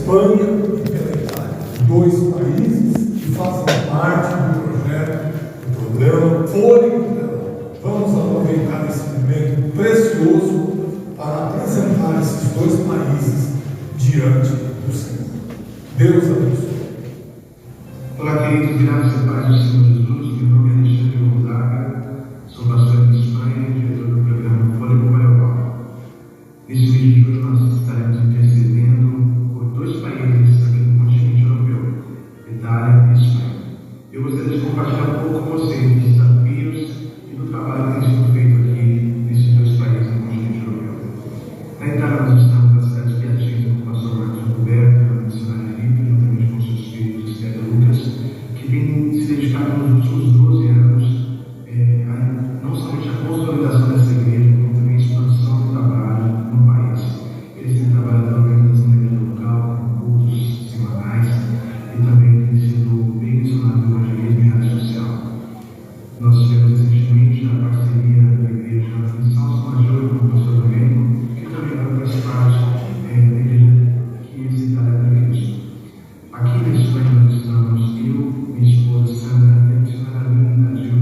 Espanha e pela Itália. Dois países que fazem parte do projeto, do programa Fôlego Plural. Vamos aproveitar esse momento precioso para apresentar esses dois países diante do Senhor. Deus abençoe. Olá, queridos, graças e paz do Senhor Jesus. Meu nome é Alexandre Gonzaga, sou pastor em Espanha e diretor do programa Fôlego Plural. Neste vídeo de hoje nós estaremos intercedendo por dois países aqui no continente europeu, Itália e Espanha. Eu gostaria de compartilhar um pouco com vocês dos desafios e do trabalho que tem sido feito aqui nesses dois países no continente europeu. Na Itália nós estamos na cidade de Piacenza com o pastor Marcos Roberto, na missionária Rita, juntamente com seus filhos Esther e Lucas, que vem se dedicar nos últimos 12 anos não somente a consolidação dessa igreja, como também a expansão do trabalho no país. Eles têm trabalhado na organização da igreja local, com cultos semanais, e também têm sido bem missionários no evangelismo e área social. Nós tivemos recentemente a parceria da igreja em São Major com o pastor Domênico, que também vai participar da igreja que esse Itália da igreja. Aqui na Espanha nós estamos, eu, minha esposa Sandra e a missionária Linda Gil,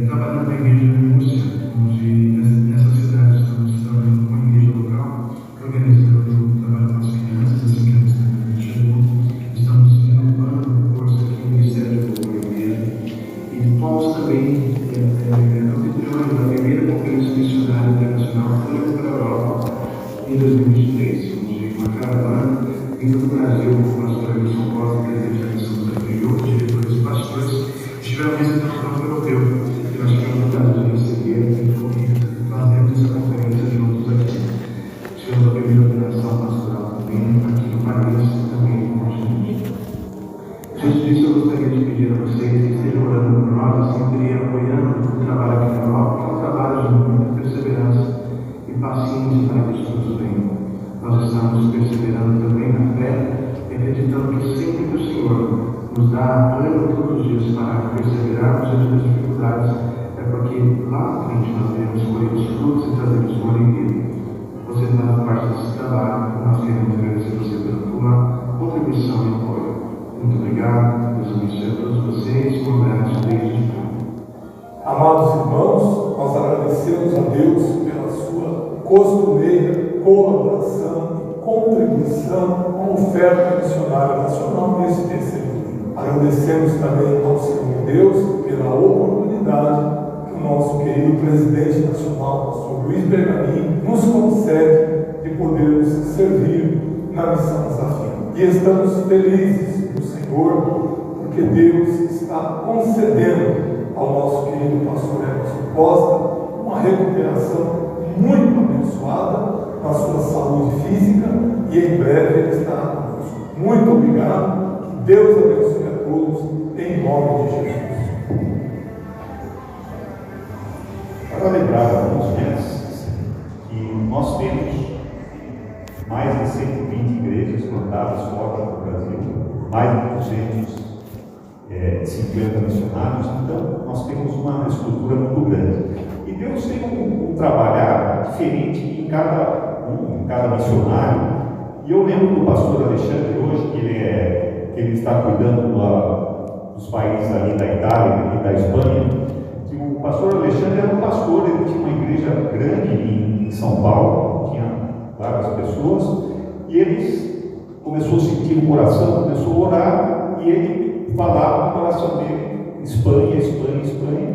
trabalhando na igreja de Múrcia, onde nessa cidade estamos trabalhando com a igreja local, organizando o trabalho com as crianças, as crianças que chegou. Estamos inovando o curso aqui no Ministério de Louvor da Igreja. E fomos também anfitriões da primeira conferência missionária internacional Fôlego para a Europa em 2023, onde uma caravana vindo do Brasil com o pastor Emerson Costa, presidente da Missão do Brasil, e outros diretores e pastores, estiveram visitando o campo europeu. E nós tivemos o prazer de receber e fazermos essa conferência juntos aqui. Tivemos a primeira operação pastoral também aqui no país e também no continente. Antes disso, eu gostaria de pedir a vocês que estejam orando por nós, sempre apoiando o trabalho aqui na Europa, que é um trabalho de muita perseverança e paciência para que tudo bem. Nós estamos perseverando também na fé, acreditando que sempre que o Senhor nos dá ânimo todos os dias para perseverarmos diante das dificuldades, é porque lá na frente nós iremos colher os frutos e trazermos uma alegria. Você faz parte desse trabalho, nós queremos agradecer você pela tua contribuição e apoio. Muito obrigado, Deus abençoe a todos vocês, um abraço desde já. Amados irmãos, nós agradecemos a Deus pela sua costumeira colaboração e contribuição com a oferta missionária nacional nesse terceiro ano. Agradecemos também ao Senhor Deus pela oportunidade que o nosso querido presidente nacional, pastor Luiz Bergamin, nos concede de podermos servir na missão desafio. E estamos felizes no Senhor, porque Deus está concedendo ao nosso querido pastor Emerson Costa uma recuperação muito abençoada na sua saúde física e em breve ele estará conosco. Muito obrigado, que Deus abençoe a todos, em nome de Jesus. Para lembrar alguns meses que nós temos mais de 120 igrejas plantadas fora do Brasil, mais de 250 missionários, então nós temos uma estrutura muito grande. E Deus tem um trabalhar diferente em cada missionário. E eu lembro do pastor Alexandre hoje, que ele está cuidando dos países ali da Itália e da Espanha. Que o pastor Alexandre era um pastor, ele tinha uma igreja grande em São Paulo, tinha várias pessoas, e ele começou a sentir o coração, começou a orar, e ele falava no coração dele, Espanha, Espanha, Espanha.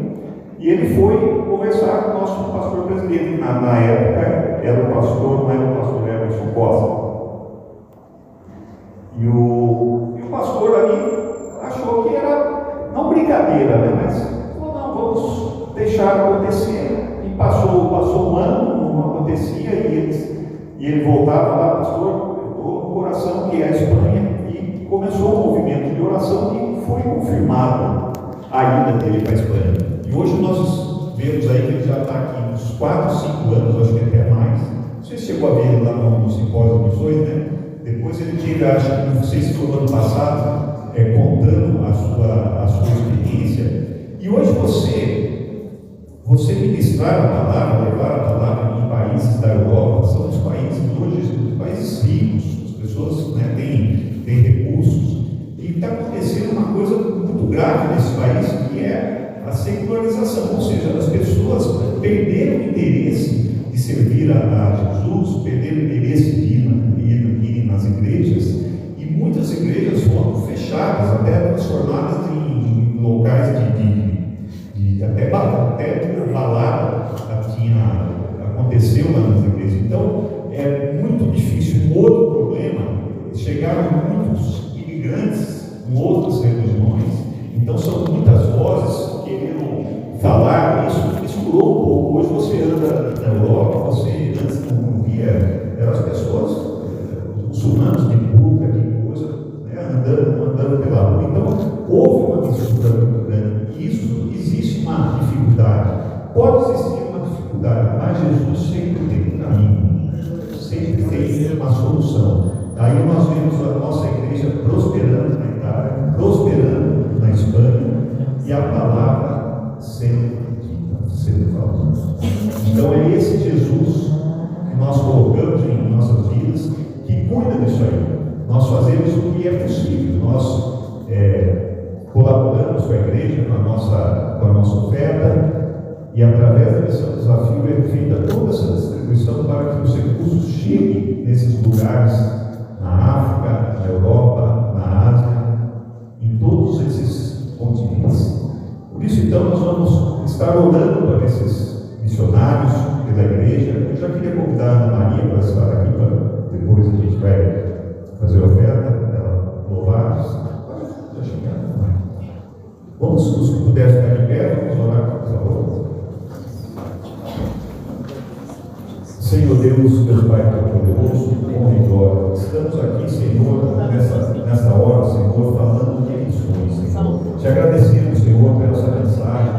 E ele foi conversar com o nosso pastor presidente. Na época era o pastor, não era o pastor Emerson Costa. E o pastor ali achou que era, não brincadeira, né? Mas falou, não, vamos deixar acontecer. E passou um ano, não acontecia, e ele voltava lá, pastor, eu estou no coração, que é a Espanha, e começou um movimento de oração e foi confirmado a ida dele para a Espanha. E hoje nós vemos aí que ele já está aqui uns 4, 5 anos, acho que até mais. Você chegou a ver ele lá no simpósio de missões, né? Depois ele teve, acho que não sei se foi no ano passado, contando a sua experiência. E hoje você ministrar a palavra, levar a palavra em países da Europa, são os países hoje, os países ricos, as pessoas, né, têm grave nesse país, que é a secularização, ou seja, as pessoas perderam o interesse de servir a Jesus, perderam o interesse de ir nas igrejas, e muitas igrejas foram fechadas, até transformadas em locais de até balada aconteceu lá nas igrejas. Então é muito difícil. Um outro problema, chegaram muitos imigrantes com outras religiões, então são muitas vozes querendo falar. Isso mudou um pouco. Hoje você anda na Europa, você antes não via, eram as pessoas, muçulmanos de burca, de coisa, né, andando pela rua. Então houve uma mistura muito grande, e isso existe uma dificuldade. Pode existir uma dificuldade, mas Jesus sempre tem um caminho, sempre tem uma solução. Aí nós vemos a nossa igreja prosperando na Itália, prosperando na Espanha, e a palavra sendo falada. Então é esse Jesus que nós colocamos em nossas vidas, que cuida disso aí. Nós fazemos o que é possível. Nós colaboramos com a igreja, com a nossa oferta, e através da missão Desafio é feita toda essa distribuição para que os recursos cheguem nesses lugares, na África, na Europa, na Ásia, em todos esses continentes. Por isso, então, nós vamos estar orando para esses missionários pela igreja. Eu já queria convidar a Ana Maria para estar aqui, para depois a gente vai fazer a oferta, ela louvar. Vamos, se puder ficar de pé, vamos orar, por favor. Senhor Deus, Deus Pai Todo-Poderoso, honra e glória. Estamos aqui, Senhor, nessa hora, Senhor, falando de missões, Senhor. Te agradecemos, Senhor, pela essa mensagem,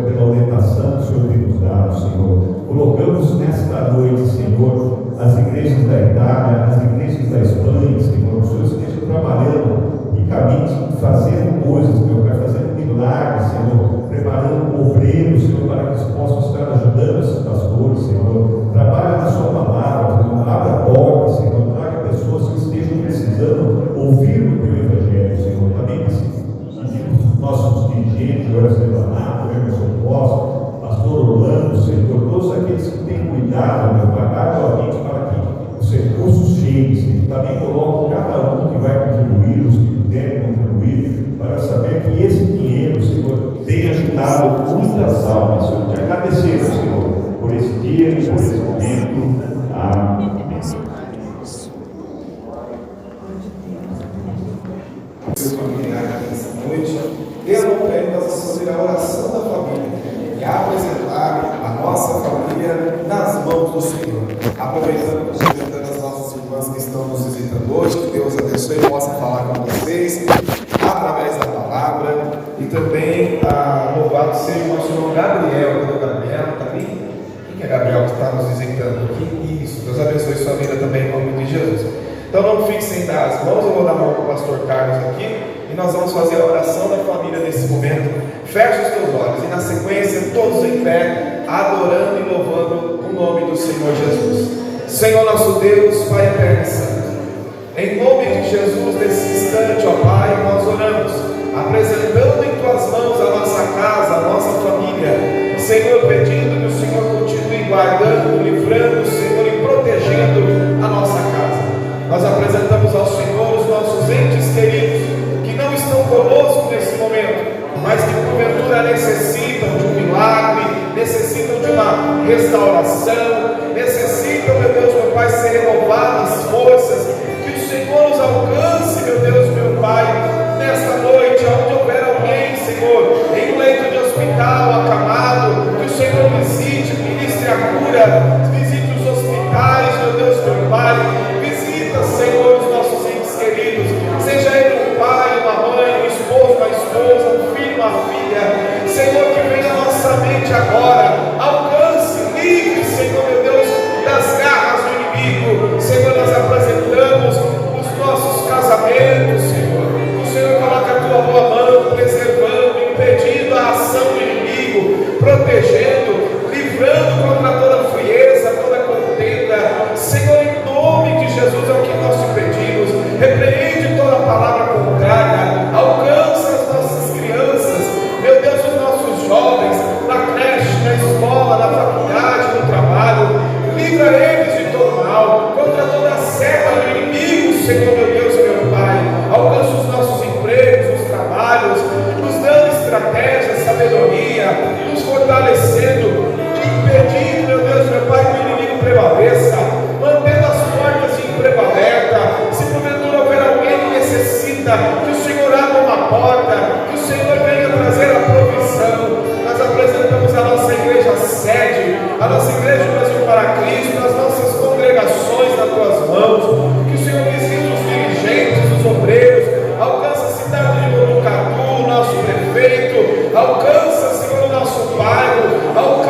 pela orientação que o Senhor tem nos dado, Senhor. Colocamos nesta noite, Senhor, as igrejas da Itália, as igrejas da Espanha, Senhor, os Senhores estejam trabalhando ricamente, fazendo coisas, meu Pai, fazendo milagres, Senhor, preparando obreiros, Senhor, para que eles possam estar ajudando esses pastores, Senhor. Trabalha na sua palavra, Senhor, abra portas, Senhor, traga pessoas que estejam precisando ouvir o teu evangelho, Senhor. Também pedimos nossos dirigentes, o Emerson Leonardo, o Emerson Costa, pastor Orlando, Senhor, todos aqueles que têm cuidado, meu Pai, atualmente para que os recursos cheguem, Senhor. Também coloco cada um que vai contribuir, os que puderem contribuir, para saber que esse dinheiro, Senhor, tem ajudado muitas almas, Senhor. Te agradecemos, Senhor, por esse dia, por esse momento. Amém. Seus familiares nessa noite, dê a mão para ele, nós vamos fazer a oração da família e apresentar a nossa família nas mãos do Senhor. Aproveitando as nossas irmãs que estão nos visitando hoje, que Deus abençoe e possa falar com vocês através da palavra, e também louvado seja o nosso irmão Gabriel. Cadê o Gabriel? Está ali? Quem que é Gabriel que está nos visitando aqui? Isso, Deus abençoe sua vida também em nome de Jesus. Então não fique sem dar as mãos, eu vou dar a mão para o pastor Carlos aqui, e nós vamos fazer a oração da família nesse momento. Feche os teus olhos, e na sequência, todos em pé, adorando e louvando o nome do Senhor Jesus. Senhor nosso Deus, Pai eterno e santo, em nome de Jesus, nesse instante, ó Pai, nós oramos, apresentando em tuas mãos a nossa casa, a nossa família, Senhor, pedindo que o Senhor continue guardando, livrando, Senhor, e protegendo a nossa casa. Nós apresentamos ao Senhor os nossos entes queridos, que não estão conosco nesse momento, mas que porventura necessitam de um milagre, necessitam de uma restauração, necessitam, meu Deus, meu Pai, ser renovadas as forças, que o Senhor os alcance, meu Deus, meu Pai, nesta noite, onde houver alguém, Senhor, em um leito de hospital, acamado, que o Senhor visite, ministre a cura, visite os hospitais, meu Deus, meu Pai, Senhor, os nossos entes queridos, seja ele um pai, uma mãe, um esposo, uma esposa, um filho, uma filha, Senhor, que venha à nossa mente agora, alcance, livre, Senhor, meu Deus, das garras do inimigo. Senhor, nós apresentamos os nossos casamentos, Senhor, o Senhor coloca a tua boa mão, preservando, impedindo a ação do inimigo, protegendo, livrando contra toda frieza, toda contenda, Senhor, em nome de Jesus é o que nós te pedimos. Repreende toda palavra contrária, alcança as nossas crianças, Senhor, meu Deus e meu Pai, alcança os nossos empregos, os trabalhos, nos dando estratégia, sabedoria, nos fortalecendo, impedindo, meu Deus e meu Pai, que o inimigo prevaleça, mantendo as portas de emprego abertas. Se porventura houver alguém que necessita, que o Senhor abra uma porta, que o Senhor venha trazer a provisão. Nós apresentamos a nossa igreja sede, a nossa igreja Brasil para Cristo, as nossas congregações nas tuas mãos. Que o Senhor visite os dirigentes, os obreiros, alcança a cidade de Botucatu, o nosso prefeito, alcança, Senhor, o nosso bairro, alcança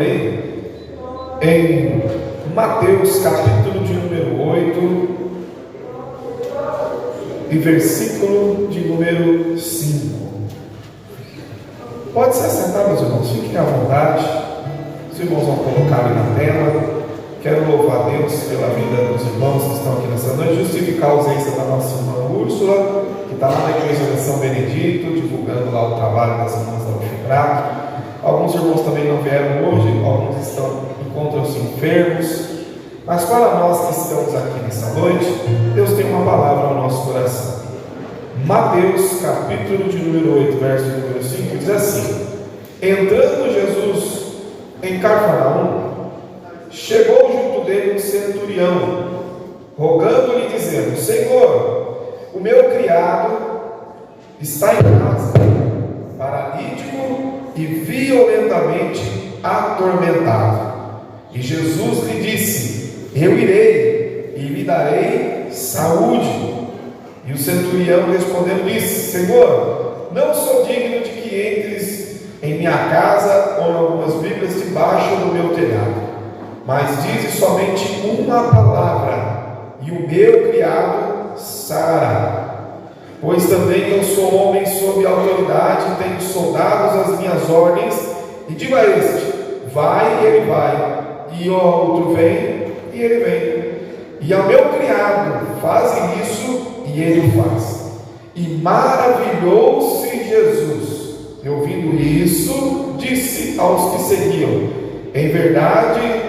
também em Mateus capítulo de número 8 e versículo de número 5. Pode se assentar, meus irmãos, fiquem à vontade. Os irmãos vão colocar ali na tela. Quero louvar a Deus pela vida dos irmãos que estão aqui nessa noite, justificar a ausência da nossa irmã Úrsula, que está lá na igreja de São Benedito, divulgando lá o trabalho das irmãs da Ufebrato. Alguns irmãos também não vieram hoje, alguns encontram-se enfermos. Mas para nós que estamos aqui nessa noite, Deus tem uma palavra ao nosso coração. Mateus capítulo de número 8, verso de número 5, diz assim: entrando Jesus em Cafarnaum, chegou junto dele um centurião, rogando-lhe, dizendo: Senhor, o meu criado está em casa, paralítico e violentamente atormentado. E Jesus lhe disse: eu irei e lhe darei saúde. E o centurião respondendo disse: Senhor, não sou digno de que entres em minha casa, ou em algumas Bíblias, debaixo do meu telhado, mas dize somente uma palavra, e o meu criado sarará. Pois também eu sou homem sob autoridade, tenho soldados às minhas ordens, e digo a este: vai, e ele vai, e ao outro: vem, e ele vem. E ao meu criado: faze isso, e ele o faz. E maravilhou-se Jesus, e ouvindo isso, disse aos que seguiam: em verdade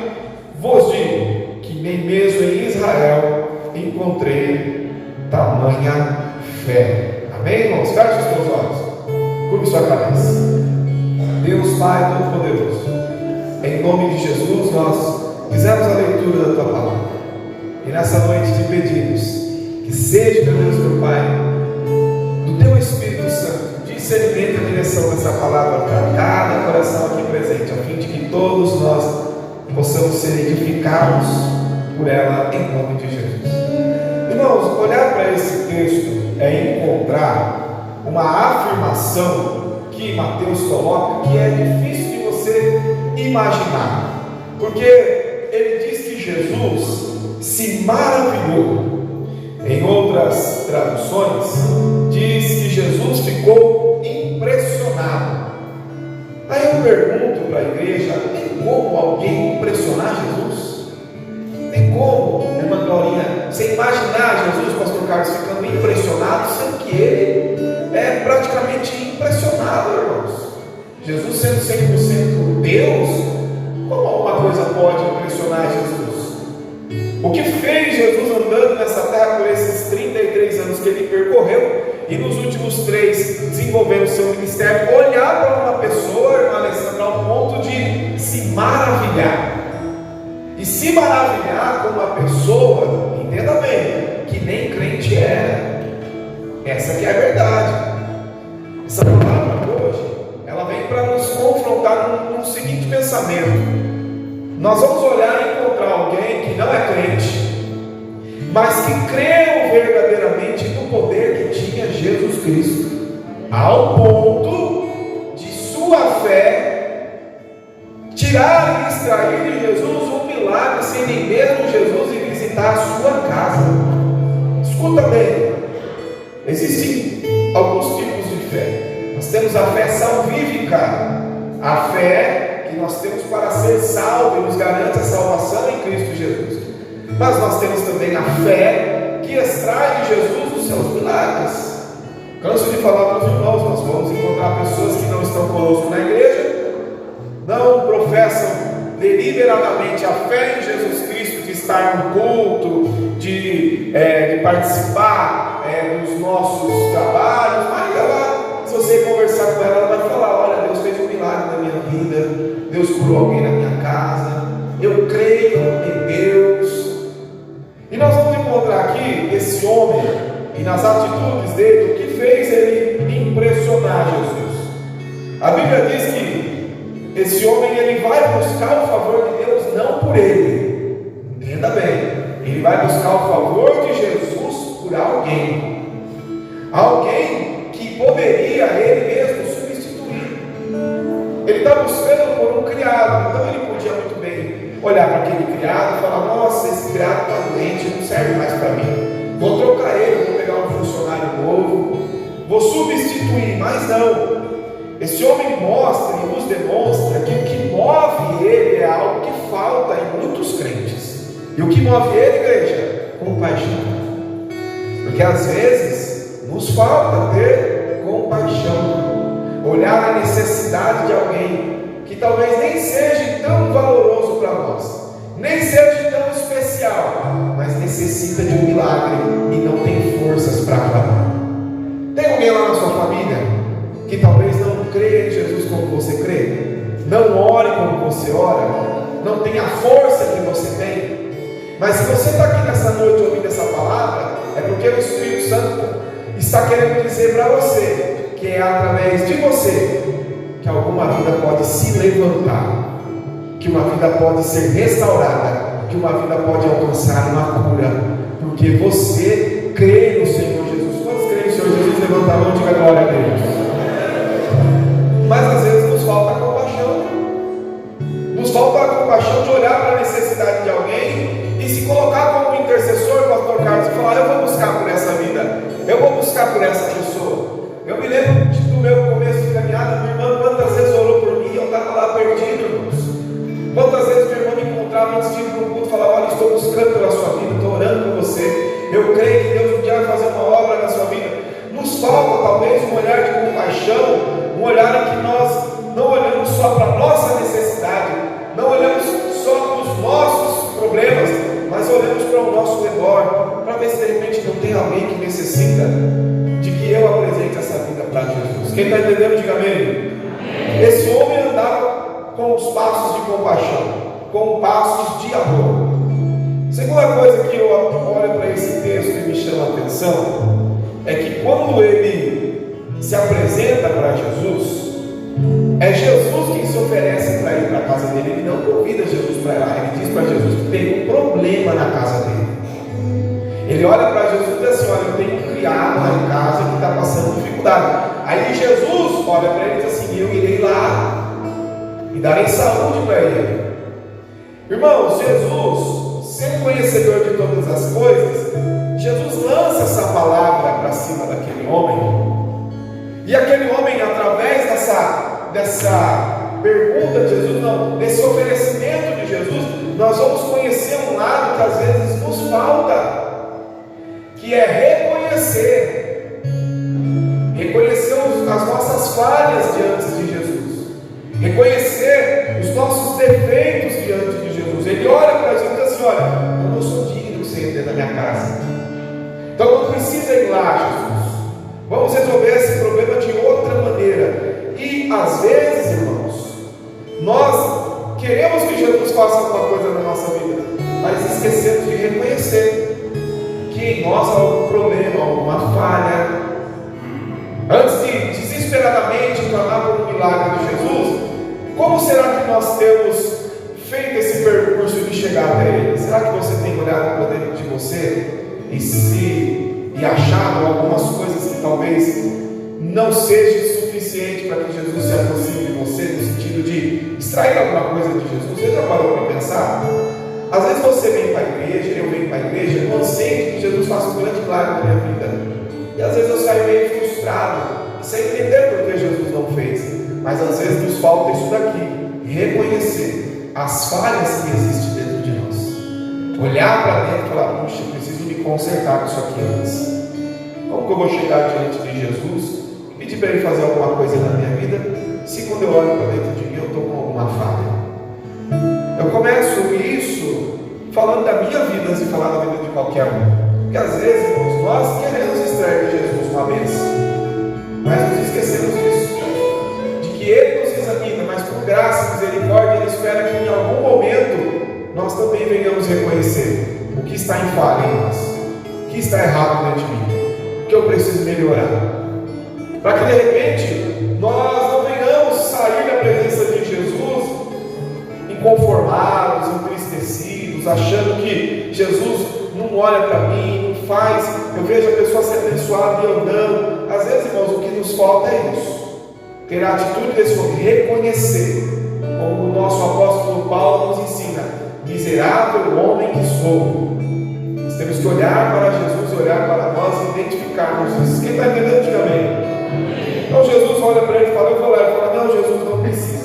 vos digo que nem mesmo em Israel encontrei tamanha fé. Amém, irmãos? Feche os teus olhos, curve sua cabeça. Deus Pai Todo-Poderoso, em nome de Jesus, nós fizemos a leitura da tua palavra, e nessa noite te pedimos que seja, meu Deus, meu Pai, do teu Espírito Santo, discernimento e direção dessa palavra para cada coração aqui presente, a fim de que todos nós possamos ser edificados por ela, em nome de Jesus. Irmãos, olhar para esse texto é encontrar uma afirmação que Mateus coloca, que é difícil de você imaginar, porque ele diz que Jesus se maravilhou. Em outras traduções, diz que Jesus ficou impressionado. Aí eu pergunto para a igreja: tem como alguém impressionar Jesus? Tem como, irmã Glorinha, você imaginar Jesus, pastor Carlos, ficando impressionado, sendo que ele é praticamente impressionado, irmãos? Jesus sendo 100% Deus, como alguma coisa pode impressionar Jesus? O que fez Jesus andando nessa terra por esses 33 anos que ele percorreu, e nos últimos 3 desenvolvendo seu ministério, olhar para uma pessoa, irmã Alessandra, ao ponto de se maravilhar. E se maravilhar com uma pessoa, entenda bem, que nem crente era. Essa que é a verdade. Essa palavra hoje, ela vem para nos confrontar num seguinte pensamento: nós vamos olhar e encontrar alguém que não é crente, mas que creu verdadeiramente no poder que tinha Jesus Cristo, ao ponto de sua fé tirar e extrair de Jesus um milagre, sem nem mesmo Jesus ir visitar a sua casa. Escuta bem, existem alguns tipos de fé. Nós temos a fé salvífica, a fé que nós temos para ser salvo e nos garante a salvação em Cristo Jesus. Mas nós temos também a fé que extrai de Jesus os seus milagres. Canso de falar para os irmãos, nós vamos encontrar pessoas que não estão conosco na igreja, não professam deliberadamente a fé em Jesus Cristo, de estar no culto, de participar dos nossos trabalhos, mas ela, se você conversar com ela, ela vai falar: olha, Deus fez um milagre na minha vida, Deus curou alguém na minha casa, eu creio em Deus. E nós vamos encontrar aqui esse homem, e nas atitudes dele, o que fez ele impressionar Jesus. A Bíblia diz que esse homem, ele vai buscar o favor de Deus, não por ele. Entenda bem, ele vai buscar o favor de Jesus por alguém que poderia ele mesmo substituir. Ele está buscando por um criado, então ele olhar para aquele criado e falar: nossa, esse criado está doente, não serve mais para mim, vou trocar ele, vou pegar um funcionário novo, vou substituir. Mas não, esse homem mostra e nos demonstra que o que move ele é algo que falta em muitos crentes. E o que move ele, igreja? Compaixão. Porque às vezes nos falta ter compaixão, olhar a necessidade de alguém que talvez nem seja tão valoroso para nós, nem seja tão especial, mas necessita de um milagre e não tem forças para clamar. Tem alguém lá na sua família que talvez não crê em Jesus como você crê, não ore como você ora, não tem a força que você tem? Mas se você está aqui nessa noite ouvindo essa palavra, é porque o Espírito Santo está querendo dizer para você que é através de você que alguma vida pode se levantar, que uma vida pode ser restaurada, que uma vida pode alcançar uma cura, porque você crê no Senhor Jesus. Quantos creem no Senhor Jesus? Levanta a mão e diga glória a Deus. Mas às vezes nos falta compaixão, nos falta a compaixão de olhar para a necessidade de alguém e se colocar como intercessor, pastor Carlos, e falar: eu vou buscar por essa vida, eu vou buscar por essa pessoa. Eu me lembro do meu começo de caminhada, minha irmã quantas vezes orou por mim e eu estava lá perdido, irmãos. Quantas vezes minha irmã me encontrava antes de ir para o culto e falava: olha, estou buscando pela sua vida, estou orando por você, eu creio que Deus um dia vai fazer uma obra na sua vida. Nos falta talvez um olhar de compaixão, um olhar em que nós não olhamos só para a nossa necessidade, não olhamos só para os nossos problemas, mas olhamos para o nosso redor, para ver se de repente não tem alguém que necessita de que eu apresente essa vida para Jesus. Quem está entendendo, diga amém. Esse homem andava com os passos de compaixão, com passos de amor. Segunda coisa que eu olho para esse texto e me chama a atenção é que quando ele se apresenta para Jesus, é Jesus quem se oferece para ir para a casa dele. Ele não convida Jesus para ir lá, ele diz para Jesus que tem um problema na casa dele. Ele olha para Jesus e diz assim: olha, eu tenho um criado lá em casa que está passando dificuldade. Aí Jesus olha para ele e diz assim: eu irei lá e darei saúde para ele. Irmãos, Jesus, sendo conhecedor de todas as coisas, Jesus lança essa palavra para cima daquele homem. E aquele homem, através dessa pergunta de Jesus, não, desse oferecimento de Jesus, nós vamos conhecer um lado que às vezes nos falta, que é reconhecer as nossas falhas diante de Jesus, reconhecer os nossos defeitos diante de Jesus. Ele olha para Jesus e diz assim: olha, eu não sou digno de você entrar na minha casa, então não precisa ir lá, Jesus. Vamos resolver esse problema de outra maneira. E às vezes, irmãos, nós queremos que Jesus faça alguma coisa na nossa vida, mas esquecemos de reconhecer que em nós há algum problema, alguma falha. Antes de desesperadamente clamar por um milagre de Jesus, como será que nós temos feito esse percurso de chegar até Ele? Será que você tem olhado para dentro de você e achado algumas coisas que talvez não seja suficiente para que Jesus se aproxime de você, no sentido de extrair alguma coisa de Jesus? Você já parou para pensar? Às vezes você vem para a igreja, eu venho para a igreja, consciente que Jesus faça um grande milagre na minha vida, e às vezes eu saio meio frustrado, sem entender por que Jesus não fez. Mas às vezes nos falta isso daqui: reconhecer as falhas que existem dentro de nós, olhar para dentro e falar: puxa, eu preciso me consertar com isso aqui antes. Como que eu vou chegar diante de Jesus e pedir para Ele fazer alguma coisa na minha vida, se quando eu olho para dentro de mim eu estou com alguma falha? Eu começo isso falando da minha vida antes de falar da vida de qualquer um. Porque às vezes, irmãos, nós queremos extrair de Jesus uma bênção, mas nos esquecemos disso, de que Ele nos examina, mas por graça e misericórdia Ele espera que em algum momento nós também venhamos reconhecer o que está em falha em nós, o que está errado dentro de mim, o que eu preciso melhorar, para que de repente nós não venhamos sair da presença de Jesus inconformados, entristecidos, achando que Jesus não olha para mim, não faz, eu vejo a pessoa ser abençoada e eu não. Às vezes, irmãos, o que nos falta é isso, ter a atitude desse homem, reconhecer, como o nosso apóstolo Paulo nos ensina, miserável homem que sou. Nós temos que olhar para Jesus, olhar para nós e identificarmos isso. Quem está entendendo, diga amém. Então Jesus olha para ele e fala, eu vou lá. Ele fala, não, Jesus não precisa.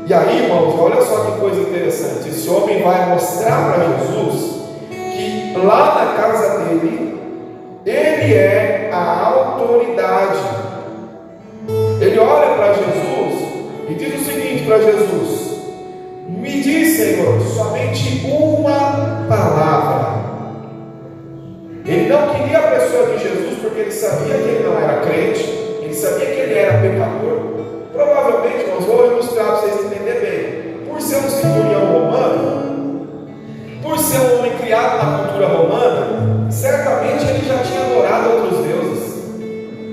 E aí, irmãos, olha só que coisa interessante. Esse homem vai mostrar para Jesus que lá na casa dele, ele é a autoridade. Ele olha para Jesus e diz o seguinte para Jesus: me diz, Senhor, somente uma palavra. Ele não queria a pessoa de Jesus porque ele sabia que ele não era crente, ele sabia que ele era pecador. Provavelmente, irmãos, vou ilustrar para vocês entenderem bem. Por ser um centurião romano, por ser um homem criado na cultura romana, certamente ele já tinha adorado outros deuses.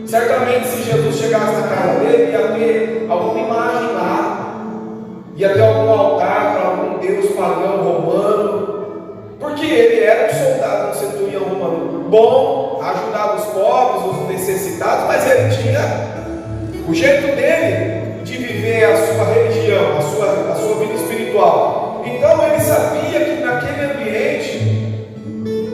Certamente, se Jesus chegasse na casa dele, ia ter alguma imagem lá, ia ter algum altar para algum deus pagão romano, porque ele era um soldado, um centurião romano bom, ajudava os pobres, os necessitados, mas ele tinha o jeito dele de viver a sua religião, a sua vida espiritual. Então ele sabia que naquele ambiente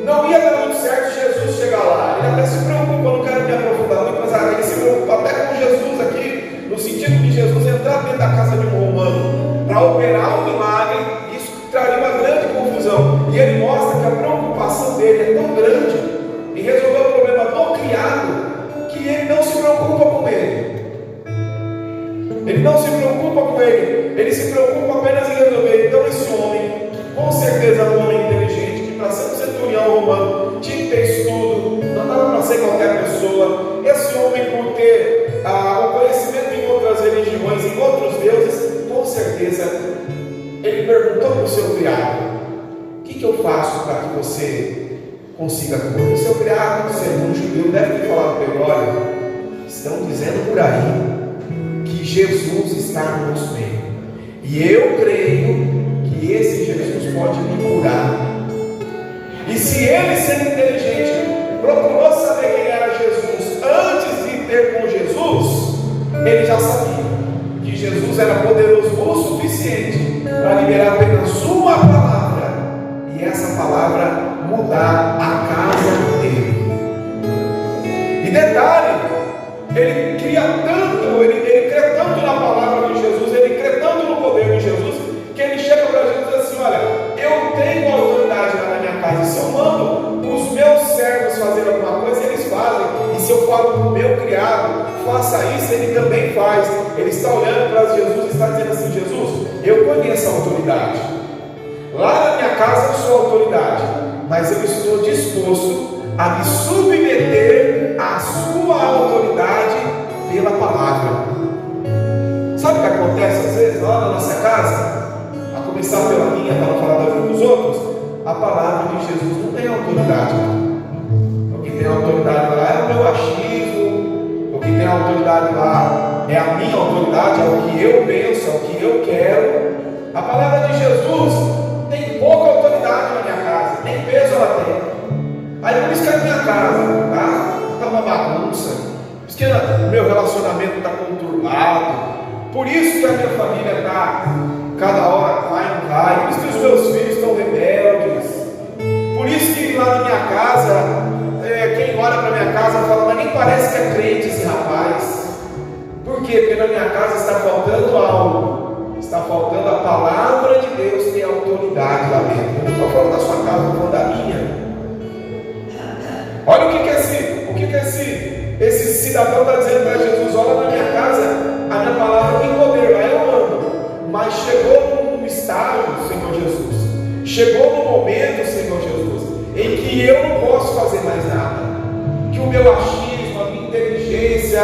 não ia dar muito certo Jesus chegar lá. Ele até se preocupa, eu não quero me aprofundar muito, mas ele se preocupa até com Jesus aqui, no sentido de Jesus entrar dentro da casa de um romano para operar um milagre. Isso traria uma grande confusão. E ele mostra que a preocupação dele é tão grande em resolver o problema do criado que ele não se preocupa com ele. Ele não se preocupa com ele, ele se preocupa apenas em resolver. Então esse homem, que com certeza era um homem inteligente, que para ser um centurião romano tinha que ter estudo, não dava para ser qualquer pessoa. Esse homem, por ter o conhecimento em outras religiões, em outros deuses, com certeza ele perguntou para o seu criado: o que eu faço para que você consiga comer? O seu criado, segundo judeu, deve ter falado para ele: olha, estão dizendo por aí que Jesus está no nosso meio, e eu creio que esse Jesus pode me curar. E se ele, sendo inteligente, procurou saber quem era Jesus antes de ter com Jesus, ele já sabia que Jesus era poderoso o suficiente para liberar apenas uma palavra, e essa palavra mudar a casa dele. E detalhe, ele cria tanto, ele crê tanto na palavra de Jesus, ele crê tanto no poder de Jesus, que ele chega para Jesus e diz assim: olha, eu tenho autoridade lá na minha casa, e se eu mando os meus servos fazer alguma coisa, eles fazem, e se eu falo para o meu criado, faça isso, ele também faz. Ele está olhando para Jesus e está dizendo assim: Jesus, eu conheço a autoridade, lá na minha casa eu sou autoridade, mas eu estou disposto a me submeter à sua autoridade pela palavra. Sabe o que acontece às vezes lá na nossa casa? A começar pela minha, para não falar da vida dos outros, a palavra de Jesus não tem autoridade. O que tem autoridade lá é o meu achismo, o que tem autoridade lá é a minha autoridade, é o que eu penso, é o que eu quero. A palavra de Jesus tem pouca autoridade na minha casa, nem peso ela tem. Aí por isso que a minha casa está uma bagunça, por isso que o meu relacionamento está conturbado, por isso que a minha família está, cada hora vai e não vai, por isso que os meus filhos estão rebeldes, por isso que lá na minha casa, quem olha para minha casa fala: mas nem parece que é crente esse rapaz. Por quê? Porque na minha casa está faltando algo, está faltando a palavra de Deus ter autoridade lá dentro. Eu não estou falando da sua casa, eu estou falando da minha. Olha o que esse cidadão está dizendo para Jesus: olha, na minha casa a minha palavra tem poder, lá eu ando, mas chegou num estágio, Senhor Jesus, chegou no momento, Senhor Jesus, em que eu não posso fazer mais nada, que o meu achismo, a minha inteligência,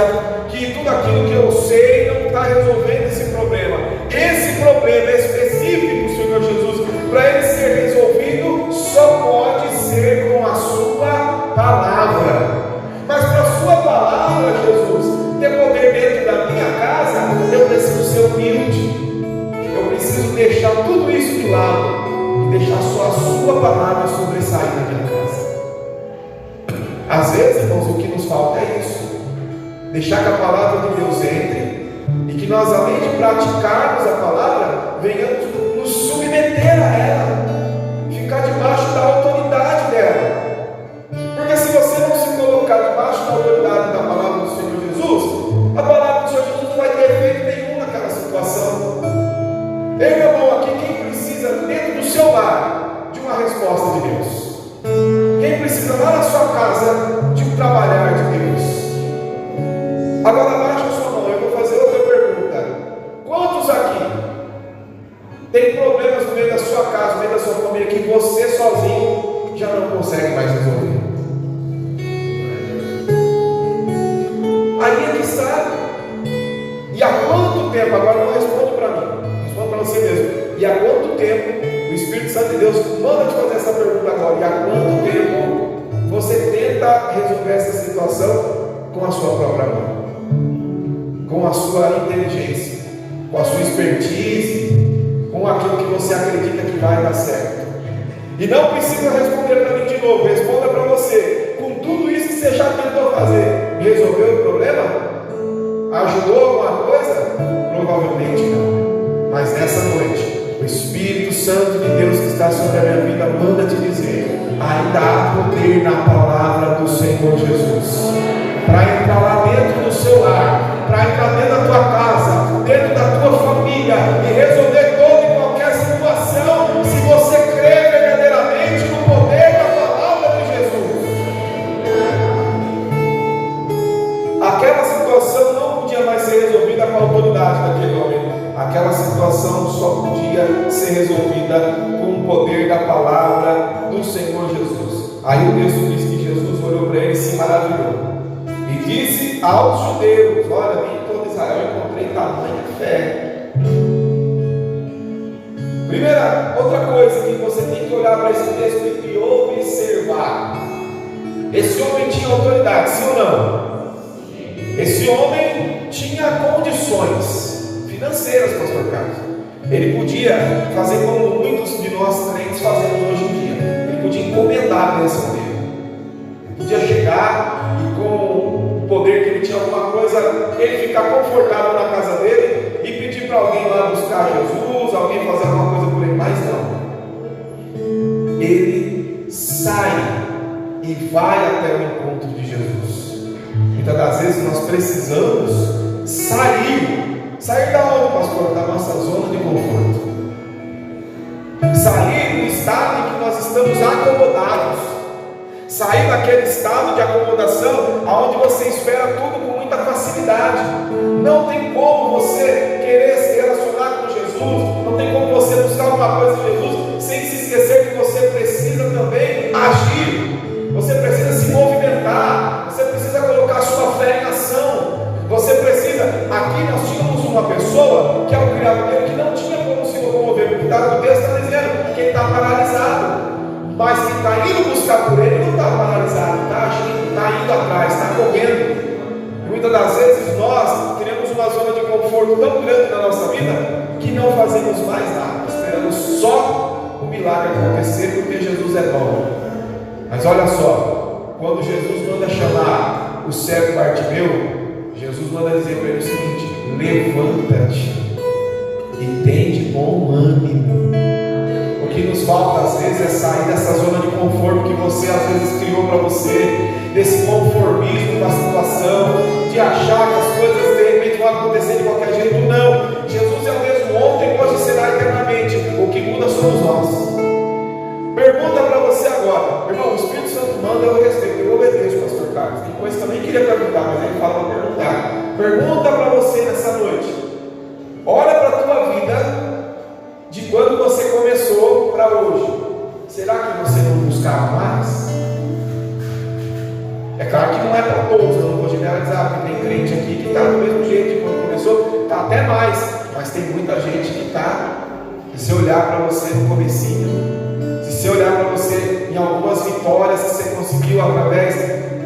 que tudo aquilo que eu sei não está resolvendo esse problema. Esse problema específico, Senhor Jesus, para ele ser resolvido, só pode ser com a sua palavra. Mas para a sua palavra, Jesus, ter poder dentro da minha casa, eu preciso ser humilde. Eu preciso deixar tudo isso de lado e deixar só a sua palavra sobressair na minha casa. Às vezes, irmãos, o que nos falta é isso: deixar que a palavra de Deus entre e que nós, além de praticarmos a palavra, venhamos nos submeter a ela, precisa, dentro do seu lar, de uma resposta de Deus? Quem precisa lá na sua casa de um trabalhar de Deus? Agora abaixa a sua mão, eu vou fazer outra pergunta. Quantos aqui tem problemas no meio da sua casa, no meio da sua família, que você sozinho já não consegue mais resolver? Aí é que está. E há quanto tempo, agora não responde para mim, responde para você mesmo. E há quanto tempo o Espírito Santo de Deus manda te fazer essa pergunta agora? E há quanto tempo você tenta resolver essa situação com a sua própria mão, com a sua inteligência, com a sua expertise, com aquilo que você acredita que vai dar certo? E não precisa responder para mim de novo, responda para você. Com tudo isso que você já tentou fazer, resolveu o problema? Ajudou alguma coisa? Provavelmente não. Mas nessa noite, o Espírito Santo de Deus que está sobre a minha vida manda te dizer: ainda há poder na palavra do Senhor Jesus para entrar lá dentro do seu lar, para entrar dentro da tua casa, dentro da tua família e resolver toda e qualquer situação, se você crê verdadeiramente no poder da palavra de Jesus. Aquela situação não podia mais ser resolvida com a autoridade daquele homem. Aquela situação só podia ser resolvida com o poder da palavra do Senhor Jesus. Aí o texto diz que Jesus olhou para ele e se maravilhou e disse aos judeus: olha, nem todo Israel encontrei tamanha fé. Primeira, outra coisa que você tem que olhar para esse texto e observar: esse homem tinha autoridade, sim ou não? Esse homem tinha condições financeiras, pastor Carlos. Ele podia fazer como muitos de nós crentes fazemos hoje em dia. Ele podia encomendar a bênção dele. Ele podia chegar e, com o poder que ele tinha, alguma coisa, ele ficar confortável na casa dele e pedir para alguém lá buscar Jesus, alguém fazer alguma coisa por ele. Mas não. Ele sai e vai até o encontro de Jesus. Muitas das vezes nós precisamos sair da onde, pastor? Da nossa zona de conforto, sair do estado em que nós estamos acomodados, sair daquele estado de acomodação onde você espera tudo com muita facilidade. Não tem como você querer se relacionar com Jesus, não tem como você buscar alguma coisa de Jesus sem se esquecer que você precisa também agir, você precisa se movimentar, você precisa colocar a sua fé em ação. Você precisa. Aqui nós tínhamos uma pessoa que é o criado dele que não tinha como se locomover, porque o texto está dizendo que ele está paralisado, mas quem está indo buscar por ele não está paralisado, está agindo, está indo atrás, está correndo. E muitas das vezes nós criamos uma zona de conforto tão grande na nossa vida que não fazemos mais nada, esperamos só o milagre acontecer, porque Jesus é bom. Mas olha só, quando Jesus manda chamar o cego Bartimeu, Jesus manda dizer para ele o seguinte: levanta-te e tem de bom ânimo. O que nos falta às vezes é sair dessa zona de conforto que você às vezes criou para você, desse conformismo da situação, de achar que as coisas de repente vão acontecer de qualquer jeito. Não, Jesus é o mesmo ontem, hoje e será eternamente. O que muda somos nós. Pergunta para você agora, irmão: o Espírito Santo manda, eu respeito, eu obedeço, pastor Carlos. Tem coisa que eu nem queria perguntar, mas ele fala para perguntar. Pergunta para você nessa noite: olha para a tua vida de quando você começou para hoje. Será que você não buscava mais? É claro que não é para todos, eu não vou generalizar, porque tem crente aqui que está do mesmo jeito de quando começou, está até mais, mas tem muita gente que está. Se olhar para você no comecinho, se olhar para você em algumas vitórias que você conseguiu através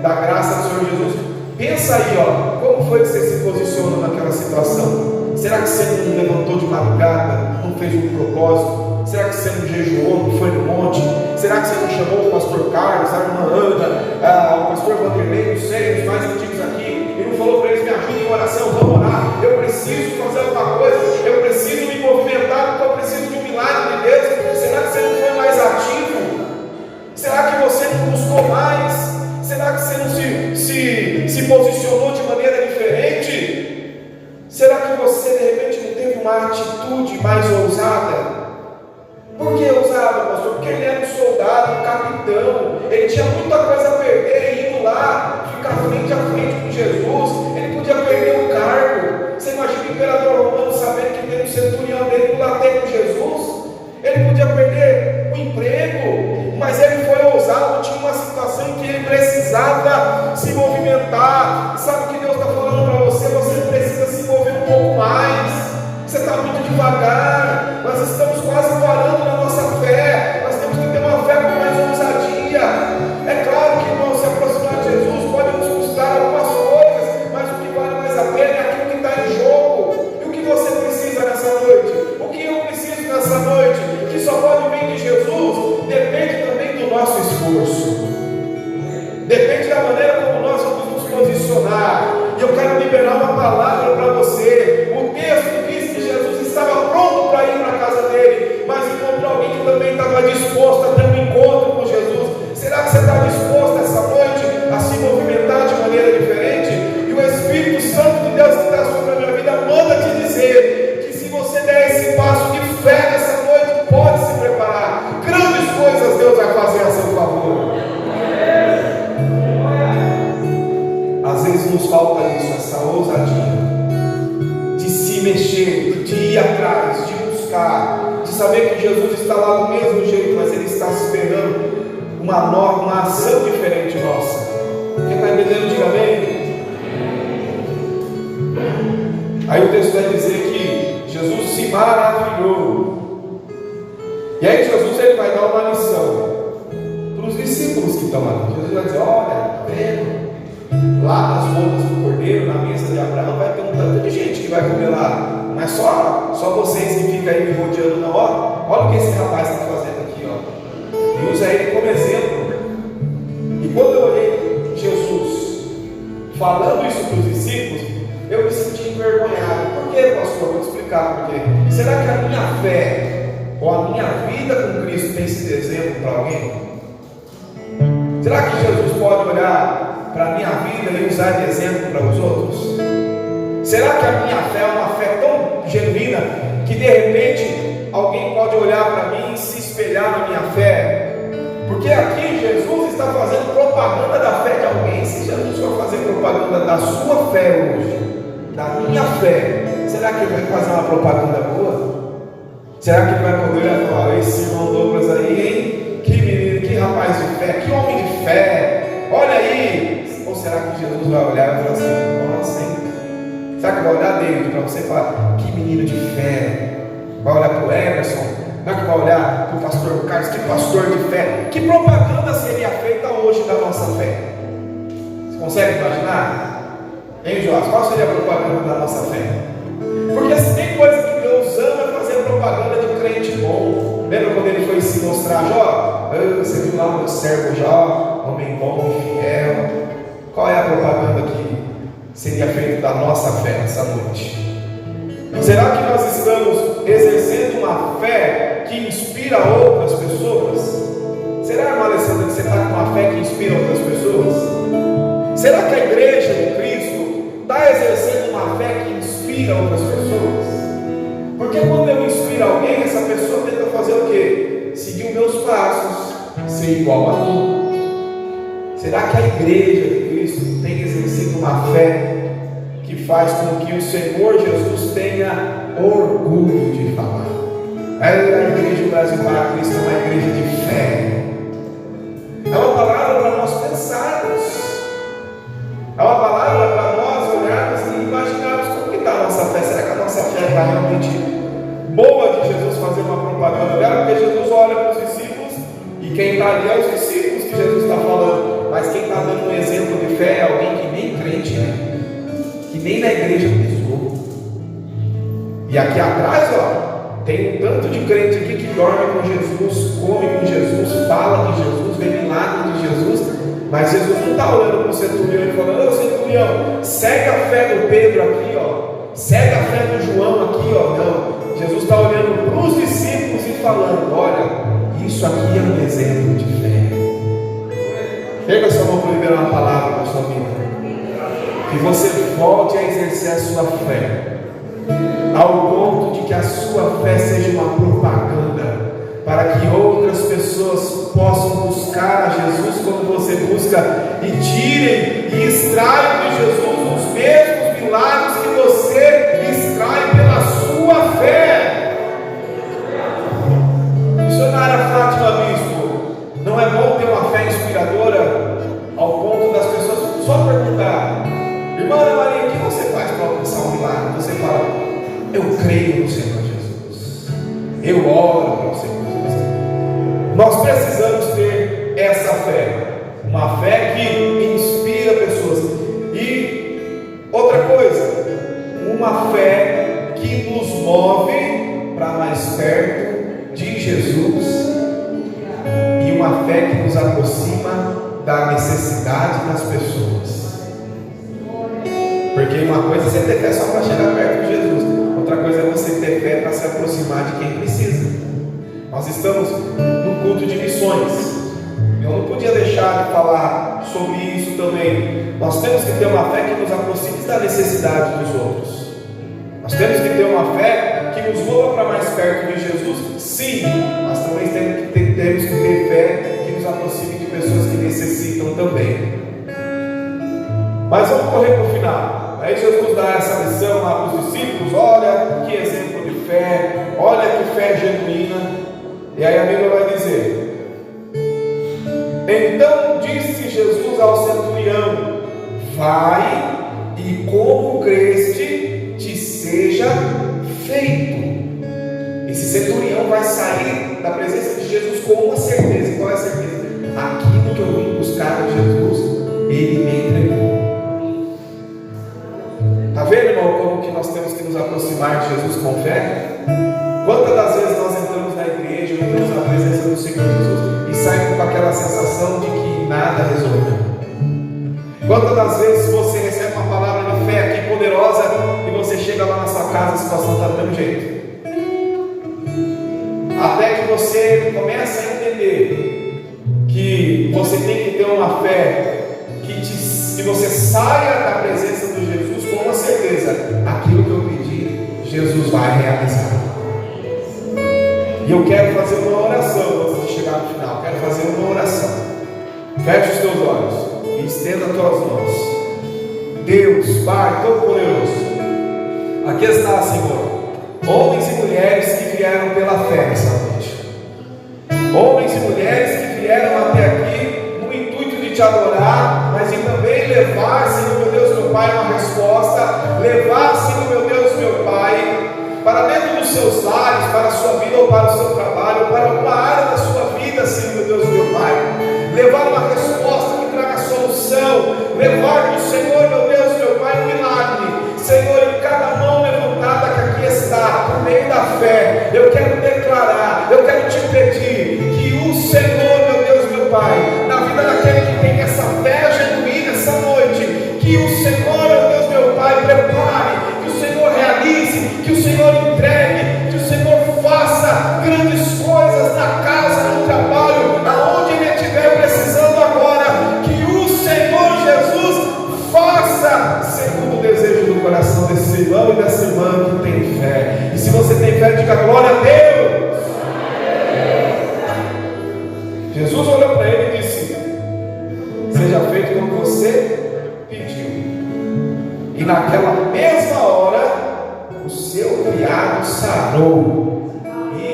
da graça do Senhor Jesus, pensa aí, ó, como foi que você se posicionou naquela situação? Será que você não levantou de madrugada, não fez um propósito? Será que você não jejuou, não foi no monte? Será que você não chamou o pastor Carlos, a irmã Ana, o pastor Vanderlei, não sei, os mais antigos aqui, e não falou para eles: me ajudem em oração, vamos orar, eu preciso fazer alguma coisa, eu preciso me movimentar, porque eu preciso de um milagre de Deus? Será que você não foi mais ativo? Será que você não buscou mais? Será que você não se posicionou de maneira diferente? Será que você de repente não teve uma atitude mais ousada? soldado, um capitão, ele tinha muita coisa a perder indo lá, ficar frente a frente com Jesus, ele podia perder o cargo. Você imagina o imperador romano sabendo que tem um centurião dele por lá ter com Jesus? Ele podia perder o emprego, mas ele foi ousado, tinha uma situação em que ele precisava se movimentar. Sabe o que Deus está falando para você? Você precisa se mover um pouco mais. Você está muito devagar. Nós estamos quase parando na nossa fé. Nós temos que ter uma fé com mais ousadia. É claro que, irmão, se aproximar de Jesus pode nos custar algumas coisas, mas o que vale mais a pena é aquilo que está em jogo. E o que você precisa nessa noite? O que eu preciso nessa noite? Que só pode vir de Jesus, depende também do nosso esforço. Depende da maneira como nós vamos nos posicionar. E eu quero liberar uma palavra para você. O texto diz que Jesus estava pronto para ir para a casa dele, mas encontrou alguém que também estava disposto a ter um encontro com Jesus. Será que você está disposto essa noite a se movimentar de maneira diferente? E o Espírito Santo de Deus que está sobre a minha vida manda te dizer que se você der esse passo de fé nessa noite, pode se preparar. Grandes coisas Deus vai fazer a seu favor. Às vezes nos falta isso, essa ousadia de se mexer, de ir atrás, de buscar, de saber que Jesus está lá do mesmo jeito, mas Ele está esperando uma ação diferente nossa. Quem está entendendo, diga amém. Aí o texto vai dizer que Jesus se maravilhou. E aí Jesus ele vai dar uma lição para os discípulos que estão ali. Jesus vai dizer: olha, está vendo? Lá nas bodas do cordeiro, na mesa de Abraão, vai ter um tanto de gente que vai comer lá. Não é só vocês que ficam aí me rodeando, não. Olha o que esse rapaz está fazendo aqui, ó. E usa ele como exemplo. E quando eu olhei Jesus falando isso para os discípulos, eu me senti envergonhado. Por quê, pastor? Vou te explicar por quê. Será que a minha fé ou a minha vida com Cristo tem sido exemplo para alguém? Será que Jesus pode olhar para a minha vida e usar de exemplo para os outros? Será que a minha fé é uma fé tão genuína que de repente alguém pode olhar para mim e se espelhar na minha fé? Porque aqui Jesus está fazendo propaganda da fé de alguém. Se Jesus for fazer propaganda da sua fé hoje, da minha fé, será que ele vai fazer uma propaganda boa? Será que ele vai poder olhar e falar: esse irmão Douglas aí, hein? Que menino, que rapaz de fé, que homem de fé, olha aí. Ou será que Jesus vai olhar e falar assim: nossa, hein? Será que vai olhar dele para você e falar: que menino de fé? Vai olhar para o Emerson? Será que vai olhar para o pastor Carlos? Que pastor de fé? Que propaganda seria feita hoje da nossa fé? Você consegue imaginar? Hein, Joás? Qual seria a propaganda da nossa fé? Porque se tem coisa que Deus ama fazer propaganda de crente bom. Lembra quando ele foi se mostrar Jó? Você viu lá o meu servo Jó, homem bom e fiel. Qual é a propaganda que seria feita da nossa fé nessa noite? Será que nós estamos exercendo uma fé que inspira outras pessoas? Será, irmã Alessandra, que você está com uma fé que inspira outras pessoas? Será que a igreja de Cristo está exercendo uma fé que inspira outras pessoas? Porque quando eu inspiro alguém, essa pessoa tenta fazer o quê? Seguir os meus passos, ser igual a mim. Será que a igreja de Cristo tem exercido uma fé que faz com que o Senhor Jesus tenha orgulho de falar? A igreja do Brasil para Cristo é uma igreja de fé. É uma palavra para nós pensarmos. É uma palavra para nós olharmos e imaginarmos como que está a nossa fé. Será que a nossa fé está realmente boa de Jesus fazer uma propaganda dela? Porque Jesus olha para os discípulos e quem está ali é os discípulos que Jesus está falando. Mas quem está dando um exemplo de fé é alguém que nem crente é, que nem na igreja pisou. E aqui atrás, ó, tem um tanto de crente aqui que dorme com Jesus, come com Jesus, fala de Jesus, vê milagre de Jesus, mas Jesus não está olhando para o centurião e falando: ô centurião, segue a fé do Pedro aqui, ó, segue a fé do João aqui, ó. Não, Jesus está olhando para os discípulos e falando: olha, isso aqui é um exemplo de fé. Pega a sua mão para liberar uma palavra para a sua vida. Que você volte a exercer a sua fé, ao ponto de que a sua fé seja uma propaganda, para que outras pessoas possam buscar a Jesus, quando você busca e tirem e extraiam de Jesus os mesmos milagres que você extrai pela sua fé. Missionária Fátima Bispo, não é bom ter uma fé inspiradora ao ponto das pessoas só perguntar: irmã Ana Maria, o que você faz para alcançar um milagre? Você fala: eu creio no Senhor Jesus, eu oro para o Senhor Jesus. Nós precisamos ter essa fé, uma fé que inspira pessoas. E outra coisa, uma fé que nos move para mais perto de Jesus, e uma fé que nos aproxima da necessidade das pessoas. Porque uma coisa é você ter fé só para chegar perto de Jesus, outra coisa é você ter fé para se aproximar de quem precisa. Nós estamos no culto de missões, eu não podia deixar de falar sobre isso também. Nós temos que ter uma fé que nos aproxime da necessidade dos outros. Nós temos que ter uma fé que nos mova para mais perto de Jesus, sim, mas também temos que ter fé que nos aproxime de pessoas que necessitam também. Mas vamos correr para o final. Aí Jesus dá essa lição lá para os discípulos: olha que exemplo de fé, olha que fé genuína. E aí a Bíblia vai dizer: então disse Jesus ao centurião: vai e como creste te seja feito. Esse centurião vai sair da presença de Jesus com uma certeza. E qual é a certeza? Aquilo que eu vim buscar de Jesus, Ele me entregou. Está vendo, irmão, como que nós temos que nos aproximar de Jesus com fé? Quantas das vezes nós entramos na igreja, entramos na presença do Senhor Jesus e saímos com aquela sensação de que nada resolveu? Quantas das vezes você recebe uma palavra de fé aqui poderosa e você chega lá na sua casa e a situação está do mesmo jeito? Até que você começa a entender que você tem que ter uma fé que você saia da presença de Jesus com uma certeza: aquilo que eu pedi, Jesus vai realizar. E eu quero fazer uma oração antes de chegar no final. Quero fazer uma oração. Feche os teus olhos e estenda as tuas mãos. Deus, Pai Todo-Poderoso, aqui está, Senhor, homens e mulheres que vieram pela fé nessa noite. Homens e mulheres que vieram até aqui no intuito de te adorar, mas e também levar, Senhor meu Deus, meu Pai, uma resposta. Levar, Senhor meu Deus, meu Pai, para dentro dos seus lares, para a sua vida ou para o seu trabalho, ou para alguma área da sua vida, Senhor meu Deus, meu Pai. Levar uma resposta que traga solução. Levar do Senhor, meu Deus, meu Pai, um milagre. Senhor, em cada mão levantada que aqui está, por meio da fé, eu quero declarar, eu quero te pedir que o Senhor, meu Deus, meu Pai, na vida daquele que tem essa fé genuína essa noite, que o Senhor, meu Deus, meu Pai, prepare, que o Senhor realize, que o Senhor entregue, que o Senhor faça grandes coisas na casa, no trabalho, aonde Ele estiver precisando agora, que o Senhor Jesus faça segundo o desejo do coração desse irmão e dessa irmã que tem fé. E se você tem fé, diga glória a Deus. Jesus olhou para ele e disse: seja feito como você pediu. E naquela mesma hora o seu criado sarou.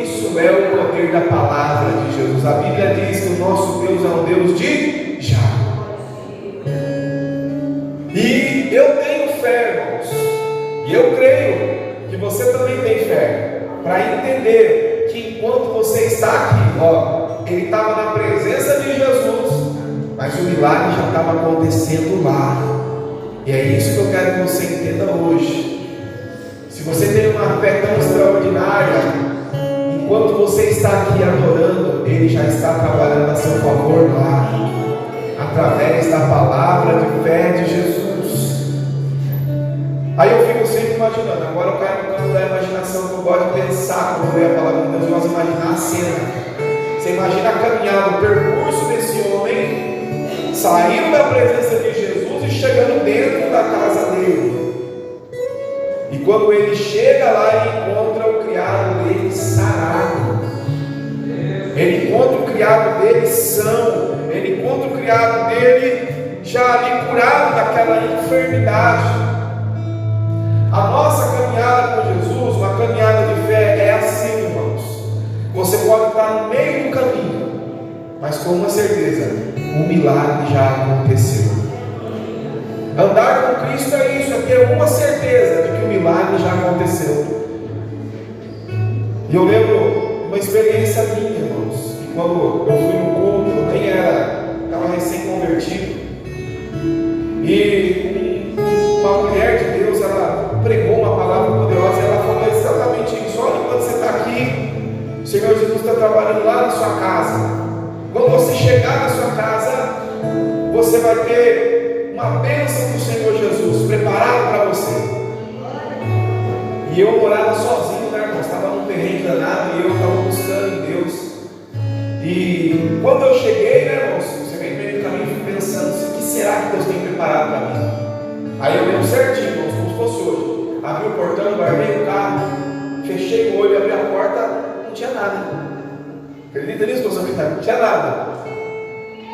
Isso é o poder da palavra de Jesus. A Bíblia diz que o nosso Deus é um Deus de já. E eu tenho fé, irmãos, e eu creio que você também tem fé, para entender que enquanto você está aqui, ele estava na presença de Jesus, mas o milagre já estava acontecendo lá. E é isso que eu quero que você entenda hoje. Se você tem uma fé tão extraordinária, enquanto você está aqui adorando, Ele já está trabalhando a seu favor lá, através da palavra de fé de Jesus. Aí eu fico sempre imaginando, agora eu caio no campo da imaginação, que eu gosto de pensar quando eu leio a palavra de Deus, eu gosto de imaginar a cena. Você imagina a caminhada, o percurso desse homem, saindo da presença de Jesus e chegando dentro da casa dele. E quando ele chega lá, ele encontra o criado dele sarado. Ele encontra o criado criado dele são, ele encontra o criado dele já ali curado daquela enfermidade. A nossa caminhada com Jesus, uma caminhada de fé, é assim, irmãos. Você pode estar no meio do caminho, mas com uma certeza, o milagre já aconteceu. Andar com Cristo é isso, é ter uma certeza de que o milagre já aconteceu. E eu lembro uma experiência minha, irmãos, que quando eu fui no culto, eu nem estava recém-convertido, e uma mulher de Deus, ela pregou uma palavra poderosa, e ela falou exatamente isso. Olha, quando você está aqui, o Senhor Jesus está trabalhando lá na sua casa. Quando você chegar na sua casa, você vai ter uma bênção do Senhor Jesus preparado para você. E eu morava sozinho, né, irmão? Estava num terreno danado e eu estava buscando em Deus. E quando eu cheguei, né, irmãos, você vem no meio do caminho pensando: o que será que Deus tem preparado para mim? Aí eu lembro certinho, irmãos, como se fosse hoje. Abri o portão, guardei o carro, fechei o olho, abri a porta, não tinha nada. Acredita nisso, pastor Vitor? Não tinha nada.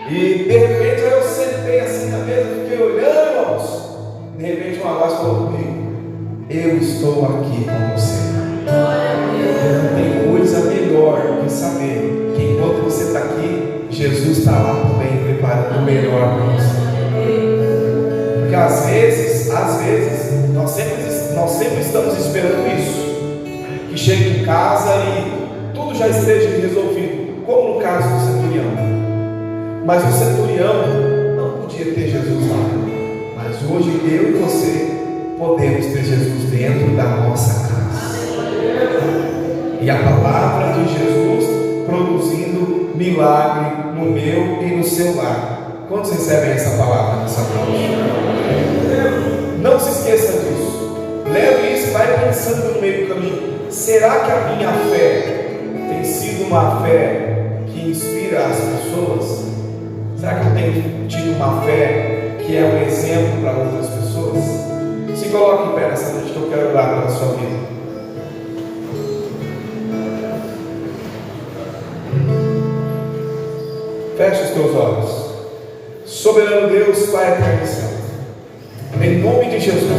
E de repente eu sentei assim na mesa, fiquei olhando, irmãos. De repente uma voz falou comigo: eu estou aqui com você. Não tem coisa melhor do que saber que enquanto você está aqui, Jesus está lá também preparando o melhor para você. Porque às vezes, nós sempre estamos esperando isso. Que chegue em casa e tudo já esteja resolvido, como no caso do centurião. Mas o centurião não podia ter Jesus lá. Mas hoje eu e você podemos ter Jesus dentro da nossa casa. E a palavra de Jesus produzindo milagre no meu e no seu lar. Quantos recebem essa palavra nessa noite? Não se esqueça disso. Leve isso e vai pensando no meio do caminho. Será que a minha fé tem sido uma fé que inspira as pessoas? Será que eu tenho tido uma fé que é um exemplo para outras pessoas? Se coloque em pé nessa noite que eu quero orar pela sua vida. Feche os teus olhos. Soberano Deus, Pai eterno e santo, em nome de Jesus,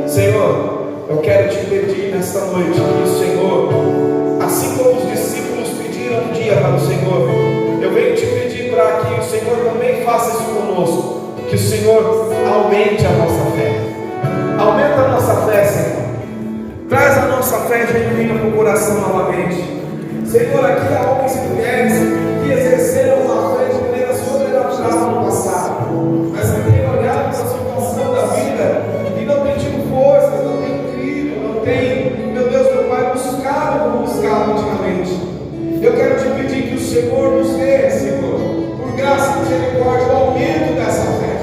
Senhor, eu quero te pedir nesta noite que o Senhor, assim como os discípulos pediram um dia para o Senhor, eu venho te pedir para que o Senhor também faça isso conosco, que o Senhor aumente a nossa fé. Aumenta a nossa fé, Senhor. Traz a nossa fé genuína para o coração novamente. Senhor, aqui há homens e mulheres que exerceram uma fé de maneira sobrenatural no passado, mas que têm olhado para a situação da vida e não têm tido forças, não têm crido, não têm, meu Deus, meu Pai, buscado como buscado ultimamente. Eu quero te pedir que o Senhor nos dê, Senhor, por graça e misericórdia, o aumento dessa fé.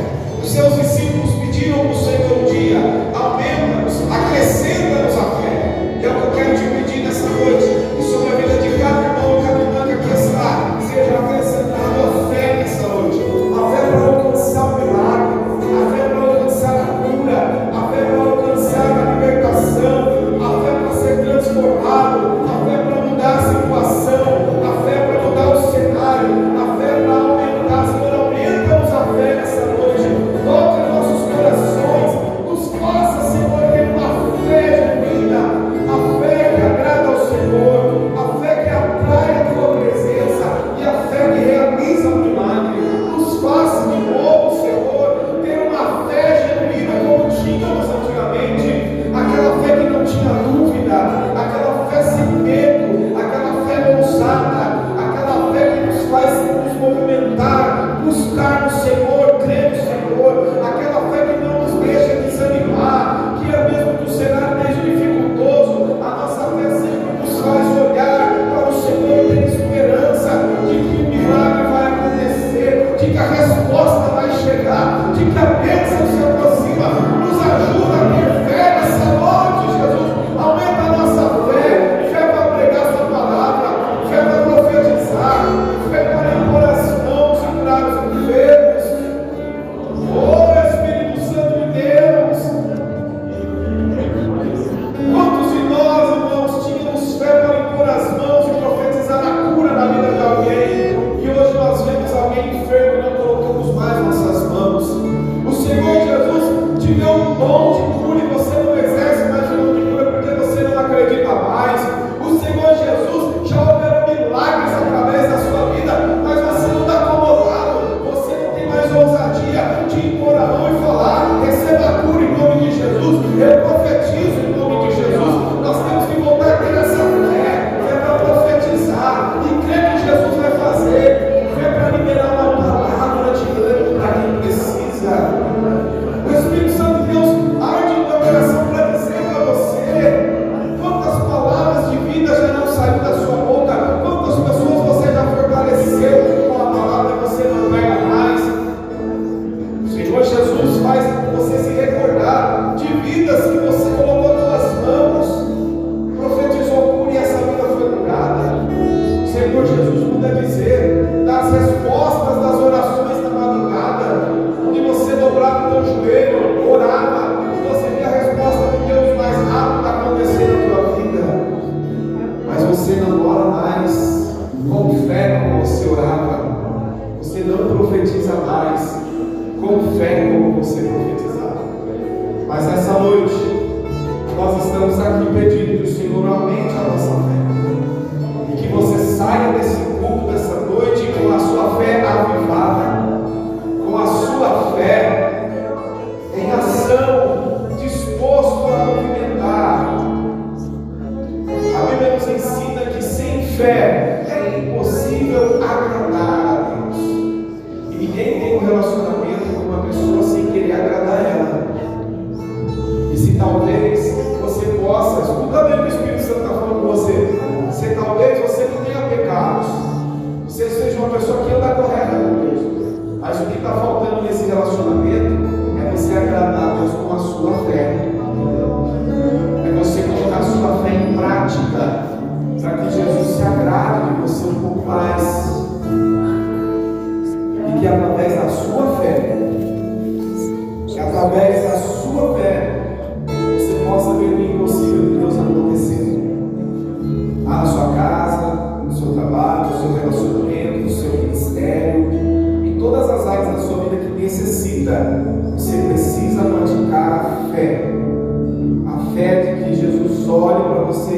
Os seus discípulos pediram para o Senhor um dia: aumenta-nos, acrescenta-nos a fé. E é o que eu quero te pedir nessa noite, que sobre a vida de cada irmão e cada irmã que aqui está, seja acrescentada a fé nessa noite. A fé para alcançar o milagre, a fé para alcançar a cura, a fé para alcançar a libertação, a fé para ser transformado, a fé para mudar a situação, a fé para mudar o cenário, a fé para aumentar. Senhor, aumenta-nos a fé nessa noite. Toca nossos corações, nos faça, Senhor, ter uma fé genuína, a fé que agrada ao Senhor, a fé que atrai a tua presença e a fé que realiza o milagre. Nos faça de novo, Senhor, ter uma fé genuína como tínhamos antigamente, aquela fé que não tinha dúvida, aquela fé sem medo, aquela fé ousada, aquela fé que nos faz nos movimentar, buscar no Senhor, crer no Senhor, aquela fé que não nos deixa desanimar, que é mesmo que o cenário esteja dificultoso, a nossa fé sempre nos faz olhar para o Senhor, ter esperança de que o milagre vai acontecer, de que a resposta vai chegar, de que a bênção se aproxima. Nos ajuda a ter fé nessa noite, Jesus. Aumenta a nossa fé, fé para pregar essa palavra, fé para profetizar, fé para impor as mãos e curar os enfermos, a mais, com fé, como você profetizava. Mas nessa noite, nós estamos aqui pedindo que o Senhor aumente a nossa fé. E que você saia desse culto dessa noite com a sua fé avivada, com a sua fé em ação, disposto a movimentar. A Bíblia nos ensina que sem fé é impossível agradar a Deus. E ninguém tem um relacionamento com uma pessoa sem querer agradar ela. E se talvez você possa, escuta bem o que o Espírito Santo está falando com você. Se talvez você não tenha pecados, você seja uma pessoa que anda correta com Deus, mas o que está faltando nesse relacionamento é você agradar a Deus com a sua fé. É você colocar a sua fé em prática, para que Jesus se agrade de você um pouco mais. E que através da sua fé, você possa ver o impossível de Deus acontecer. Na sua casa, no seu trabalho, no seu relacionamento, no seu ministério, em todas as áreas da sua vida que necessita, você precisa praticar a fé. A fé de que Jesus olhe para você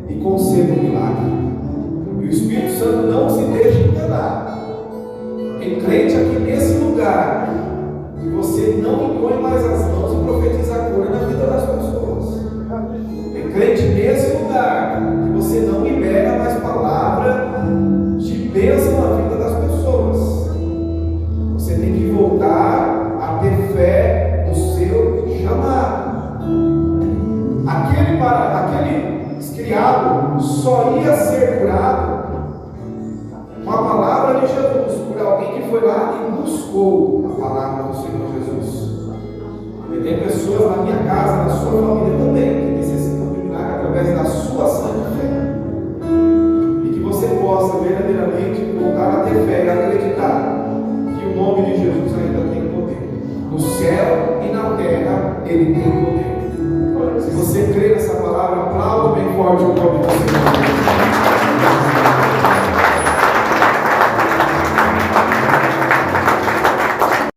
e conceda um milagre. E o Espírito Santo não se deixa enganar. Tem crente aqui nesse lugar que você não impõe mais as mãos e profetiza a cura na vida das pessoas. Tem crente nesse lugar que você não libera mais palavra de bênção na vida das pessoas. Você tem que voltar a ter fé no seu chamado. Aquele escriado só ia ser curado com a palavra de Jesus, por alguém que foi lá e buscou a palavra do Senhor Jesus. E tem pessoas na minha casa, na sua família também, que necessitam de milagre através da sua santa fé. E que você possa verdadeiramente voltar a ter fé e acreditar que o nome de Jesus ainda tem poder. No céu e na terra ele tem poder. Se você crê nessa palavra, aplaude bem forte o nome do Senhor.